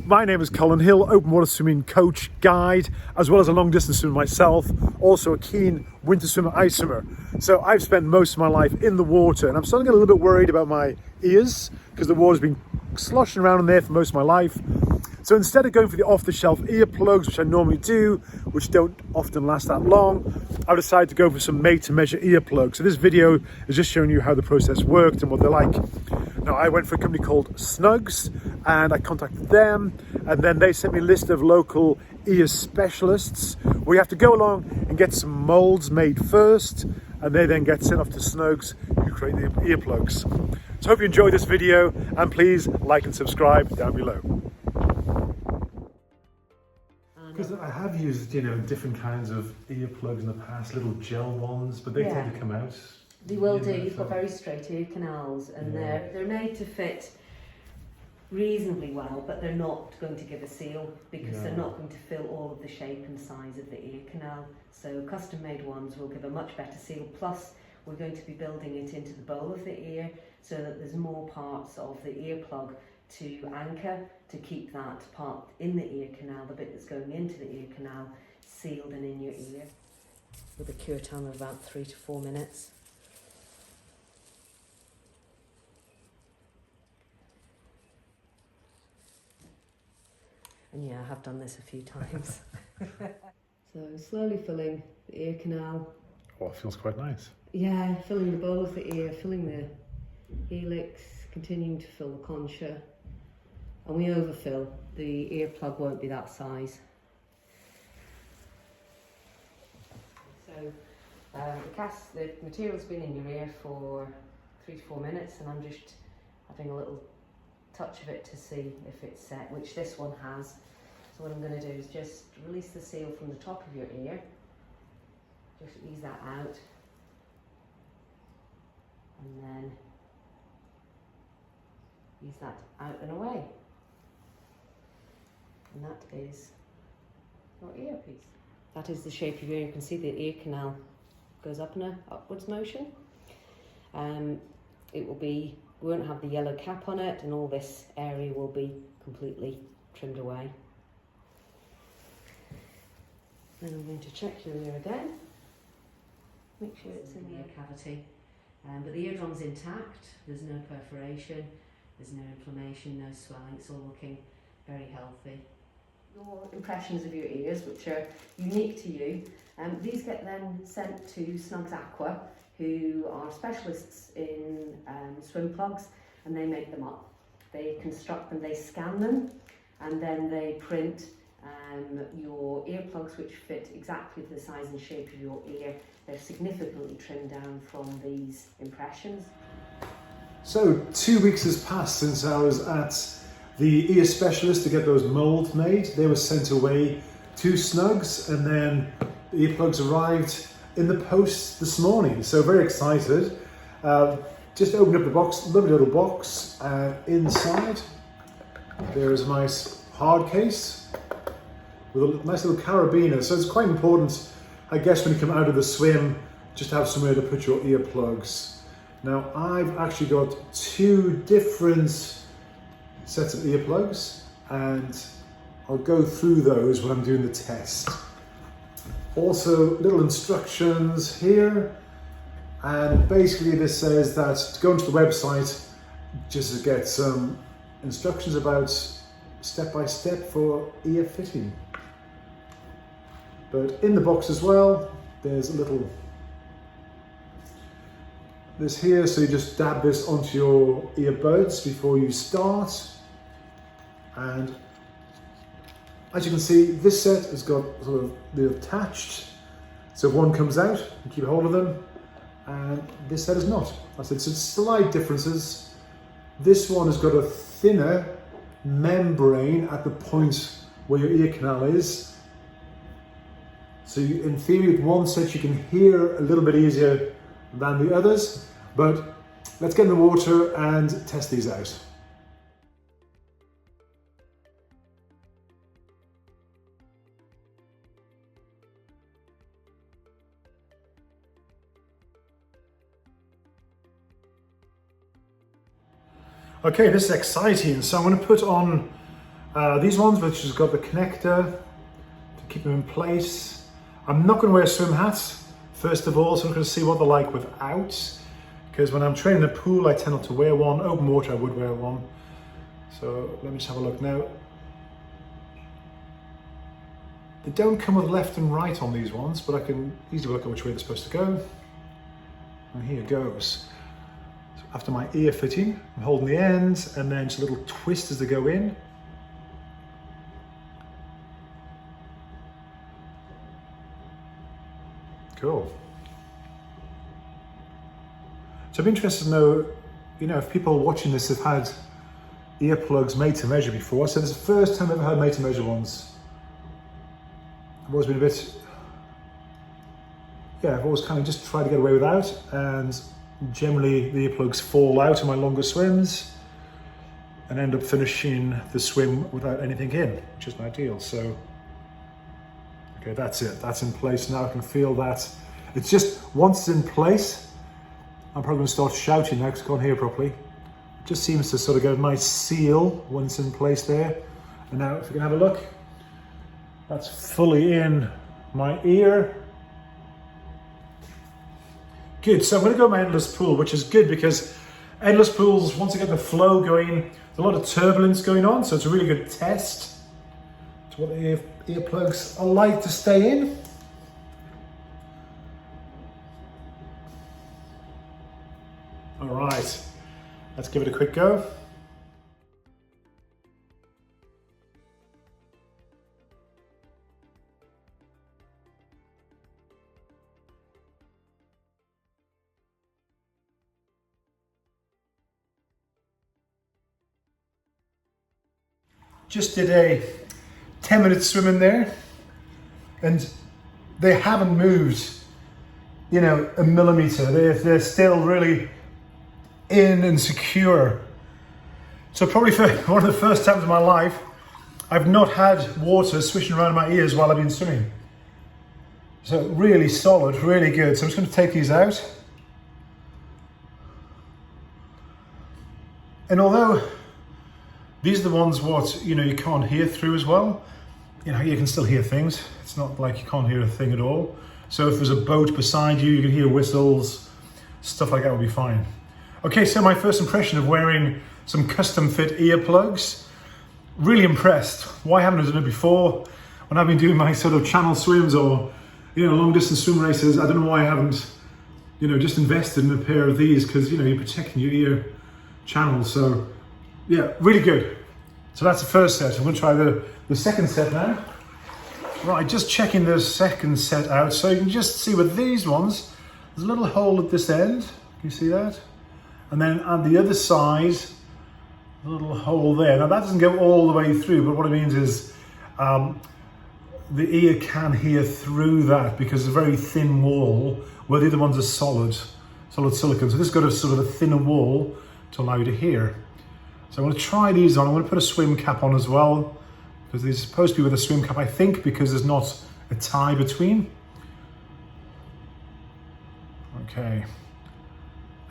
My name is Colin Hill, open water swimming coach, guide, as well as a long distance swimmer myself, also a keen winter swimmer, ice swimmer. So I've spent most of my life in the water, and I'm starting to get a little bit worried about my ears because the water's been sloshing around in there for most of my life. So instead of going for the off-the-shelf earplugs, which I normally do, which don't often last that long, I've decided to go for some made-to-measure earplugs. So this video is just showing you how the process worked and what they're like. Now, I went for a company called SNUGS, and I contacted them, and then they sent me a list of local ear specialists. We have to go along and get some molds made first, and they then get sent off to SNUGS who create the earplugs. So I hope you enjoyed this video, and please like and subscribe down below. Because I have used, different kinds of earplugs in the past, little gel ones, but they tend to come out. They will do. You've got very straight ear canals, and they're made to fit reasonably well, but they're not going to give a seal because they're not going to fill all of the shape and size of the ear canal. So custom-made ones will give a much better seal. Plus, we're going to be building it into the bowl of the ear so that there's more parts of the earplug to anchor, to keep that part in the ear canal, the bit that's going into the ear canal, sealed and in your ear. With a cure time of about 3 to 4 minutes. And yeah, I have done this a few times. So slowly filling the ear canal. Oh, it feels quite nice. Yeah, filling the bowl of the ear, filling the helix, continuing to fill the concha. And we overfill, the earplug won't be that size. So the material's been in your ear for 3 to 4 minutes, and I'm just having a little touch of it to see if it's set, which this one has. So what I'm going to do is just release the seal from the top of your ear, just ease that out, and then ease that out and away. And that is your earpiece. That is the shape of your ear. You can see the ear canal goes up in an upwards motion. We won't have the yellow cap on it, and all this area will be completely trimmed away. Then I'm going to check your ear again. Make sure it's in the ear cavity. But the eardrum's intact, there's no perforation, there's no inflammation, no swelling, it's all looking very healthy. Your impressions of your ears, which are unique to you, these get then sent to SNUGS Aqua, who are specialists in swim plugs, and they make them up. They construct them, they scan them, and then they print your earplugs, which fit exactly the size and shape of your ear. They're significantly trimmed down from these impressions. So 2 weeks has passed since I was at the ear specialist to get those molds made. They were sent away to SNUGS, and then the earplugs arrived in the post this morning. So very excited. Just opened up the box, lovely little box. Inside there is a nice hard case with a nice little carabiner. So it's quite important, I guess, when you come out of the swim, just to have somewhere to put your earplugs. Now I've actually got 2 different sets of earplugs, and I'll go through those when I'm doing the test. Also, little instructions here, and basically this says that to go into the website just to get some instructions about step-by-step for ear fitting. But in the box as well, there's a little this here, so you just dab this onto your earbuds before you start. And as you can see, this set has got sort of, they're attached, so if one comes out, you keep hold of them, and this set is not. I said, so slight differences. This one has got a thinner membrane at the point where your ear canal is. So in theory, with one set, you can hear a little bit easier than the others, but let's get in the water and test these out. Okay, this is exciting. So I'm going to put on These ones, which has got the connector to keep them in place. I'm not going to wear swim hats, first of all, so I'm going to see what they're like without. Because when I'm training in a pool, I tend not to wear one. Open water, I would wear one. So let me just have a look now. They don't come with left and right on these ones, but I can easily look at which way they're supposed to go. And here goes. So after my ear fitting, I'm holding the ends and then just a little twist as they go in. Cool. So I'm interested to know, if people watching this have had earplugs made to measure before. So this is the first time I've ever had made to measure ones. I've always been I've always kind of just tried to get away without, and generally the earplugs fall out in my longer swims and end up finishing the swim without anything in, which is my ideal. So, okay, that's it. That's in place now. I can feel that. It's just, once it's in place, I'm probably going to start shouting now because I can't hear properly. It just seems to sort of get a nice seal when it's in place there. And now if you can have a look, that's fully in my ear. Good, so I'm going to go my endless pool, which is good because endless pools, once you get the flow going, there's a lot of turbulence going on, so it's a really good test to what the earplugs are like to stay in. All right, let's give it a quick go. Just did a 10-minute swim in there, and they haven't moved, a millimeter. They're still really in and secure. So probably for one of the first times in my life, I've not had water swishing around my ears while I've been swimming. So really solid, really good. So I'm just going to take these out. And although these are the ones you can't hear through as well, you can still hear things. It's not like you can't hear a thing at all. So if there's a boat beside you, you can hear whistles, stuff like that will be fine. Okay, so my first impression of wearing some custom fit earplugs, really impressed. Why haven't I done it before? When I've been doing my sort of channel swims or, long distance swim races, I don't know why I haven't, just invested in a pair of these, because, you're protecting your ear channels. So yeah, really good. So that's the first set. I'm going to try the second set now. Right, just checking the second set out. So you can just see with these ones, there's a little hole at this end. Can you see that? And then on the other side, a little hole there. Now that doesn't go all the way through, but what it means is the ear can hear through that because it's a very thin wall, where the other ones are solid silicone. So this has got a sort of a thinner wall to allow you to hear. So I'm going to try these on. I'm going to put a swim cap on as well, because they're supposed to be with a swim cap, I think, because there's not a tie between. Okay.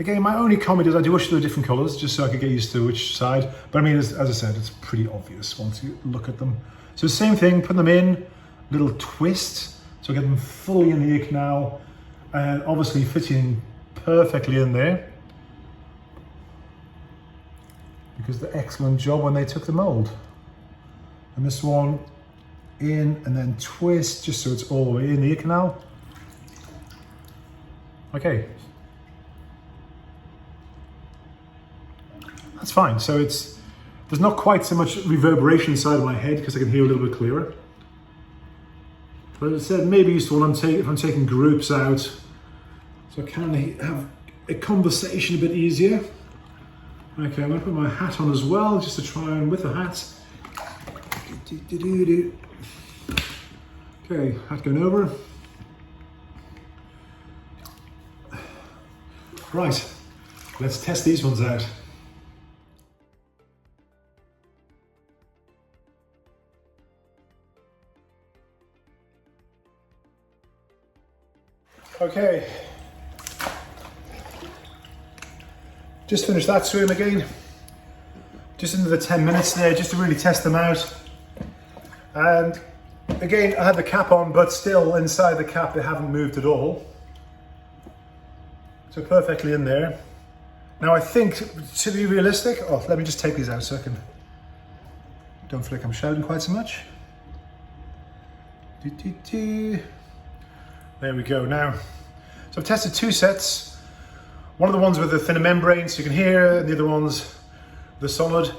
Again, my only comment is I do wish there were different colours, just so I could get used to which side. But I mean, as I said, it's pretty obvious once you look at them. So same thing, put them in, little twist, so get them fully in the ear canal, and obviously fitting perfectly in there, because they're excellent job when they took the mold. And this one in and then twist, just so it's all the way in the ear canal. Okay. That's fine. So there's not quite so much reverberation inside of my head because I can hear a little bit clearer. But as I said, maybe useful when if I'm taking groups out, so I can have a conversation a bit easier. Okay, I'm going to put my hat on as well, just to try and with the hat. Okay, hat going over. Right, let's test these ones out. Okay, just finished that swim again. just another 10 minutes there just to really test them out. And again, I had the cap on, but still inside the cap they haven't moved at all. So perfectly in there. Now I think, to be realistic, let me just take these out so I can, don't feel like I'm shouting quite so much. There we go now. So I've tested 2 sets. One of the ones with the thinner membrane so you can hear, and the other one's the solid.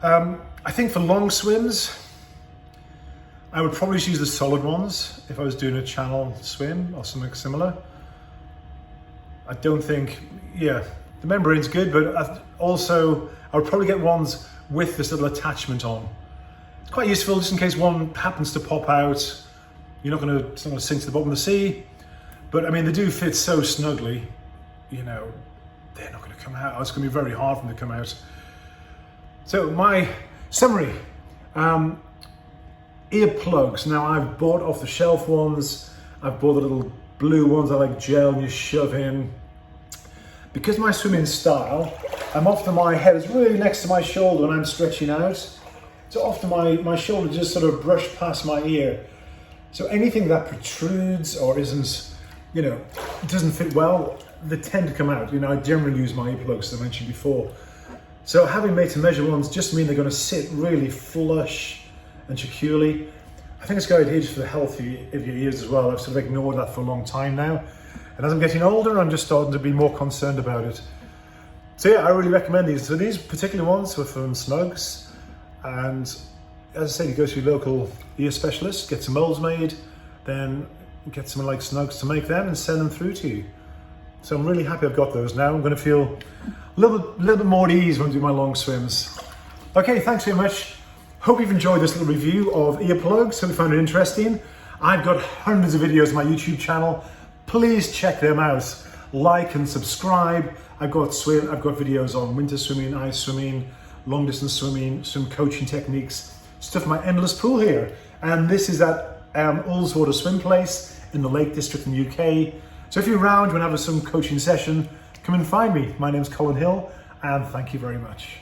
I think for long swims, I would probably just use the solid ones if I was doing a channel swim or something similar. I don't think, the membrane's good, but also I would probably get ones with this little attachment on. It's quite useful just in case one happens to pop out. It's not going to sink to the bottom of the sea. But I mean, they do fit so snugly, they're not going to come out. It's going to be very hard for them to come out. So my summary, earplugs. Now I've bought off the shelf ones. I've bought the little blue ones I like gel and you shove in. Because my swimming style, my head is really next to my shoulder when I'm stretching out. So often my shoulder just sort of brush past my ear. So anything that protrudes or isn't, doesn't fit well, they tend to come out. I generally use my earplugs, as I mentioned before. So having made to measure ones just mean they're going to sit really flush and securely. I think it's a good idea just for the health of your ears as well. I've sort of ignored that for a long time now. And as I'm getting older, I'm just starting to be more concerned about it. So yeah, I really recommend these. So these particular ones were from SNUGS. And as I say, you go to your local ear specialist, get some molds made, then get someone like SNUGS to make them and send them through to you. So I'm really happy I've got those now. I'm going to feel a little bit more at ease when I do my long swims. Okay, thanks very much. Hope you've enjoyed this little review of earplugs. Hope you found it interesting. I've got hundreds of videos on my YouTube channel. Please check them out. Like and subscribe. I've got videos on winter swimming, ice swimming, long distance swimming, some coaching techniques, stuff in my endless pool here. And this is at Ullswater Swim Place in the Lake District in the UK. So if you're around, you want to have some coaching session, come and find me. My name's Colin Hill, and thank you very much.